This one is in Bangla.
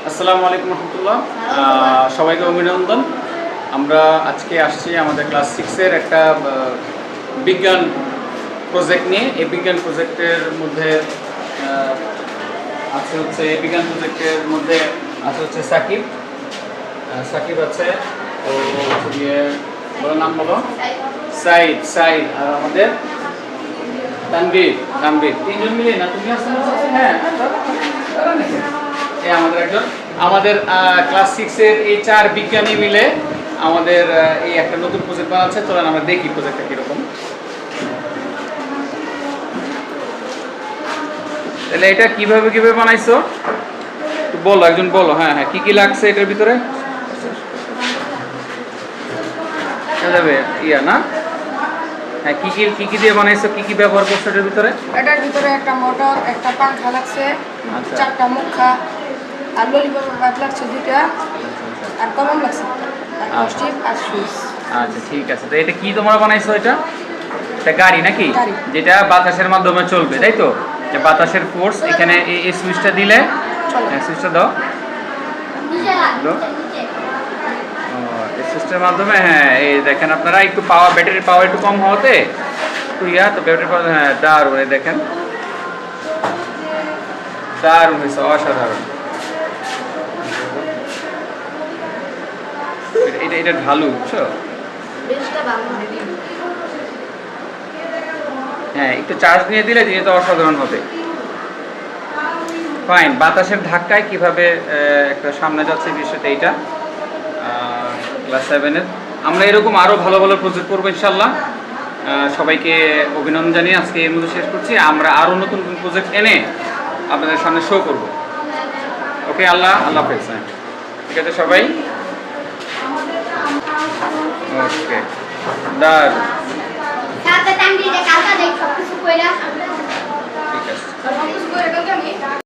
আসসালামু আলাইকুম রহমতুল্লাহ। সবাইকে অভিনন্দন। আমরা আজকে আসছি আমাদের ক্লাস 6-এর একটা বিজ্ঞান প্রজেক্ট নিয়ে। এই বিজ্ঞান প্রজেক্টের মধ্যে আছে সাকিব। সাকিব আছে, ও গিয়ে বলো, নাম বলো। সাইদ। আর আমাদের তানভীর। তিনজন মিলে না, তুমি আসলে? হ্যাঁ, আমাদের ক্লাস 6-এর এই 4 বিজ্ঞানী মিলে আমাদের এই একটা নতুন প্রজেক্ট বানাচ্ছে। চলেন আমরা দেখি প্রজেক্টটা কিরকম। তাহলে এটা কিভাবে বানাইছো বলো, একজন বলো। হ্যাঁ, কি লাগছে এটার ভিতরে? না, হ্যাঁ, কি দিয়ে বানাইছো, কি ব্যবহার করছো এটার ভিতরে? এটার ভিতরে একটা মোটর, একটা পাংখা লাগছে, আচ্ছা, 4টা মুখা, আর ললিপপ পাইপ লাগছে 2টা, আর কলম লাগছে, আর স্টিক আর সুইচ। আচ্ছা, ঠিক আছে। তো এটা কি তোমরা বানাইছো? এটা গাড়ি নাকি, গাড়ি। যেটা বাতাসের মাধ্যমে চলবে, তাই তো? যে বাতাসের ফোর্স এখানে এই সুইচটা দিলে, সুইচটা দাও। এই সুইচটার মাধ্যমে, হ্যাঁ, এই দেখেন আপনারা, একটু ব্যাটারির পাওয়ার একটু কম হওয়াতে তো ব্যাটারির পাওয়ার, হ্যাঁ, দারুণ। দেখেন, দারুণ হয়েছে, অসাধারণ। এটা ঢালু, বুঝছো? হ্যাঁ, একটু চার্জ নিয়ে দিলে জিনিসটা অসাধারণ হবে। ফাইন। বাতাসের ধাক্কায় কিভাবে একটা সামনে যাচ্ছে বিষয়টা, এইটা ক্লাস 7-এর। আমরা এরকম আরও ভালো প্রজেক্ট করবো ইনশাল্লাহ। সবাইকে অভিনন্দন জানিয়ে আজকে এর মধ্যে শেষ করছি। আমরা আরও নতুন প্রজেক্ট এনে আপনাদের সামনে শো করব। ওকে, আল্লাহ হাফেজ। ঠিক আছে সবাই, ওকে, দাঁড়।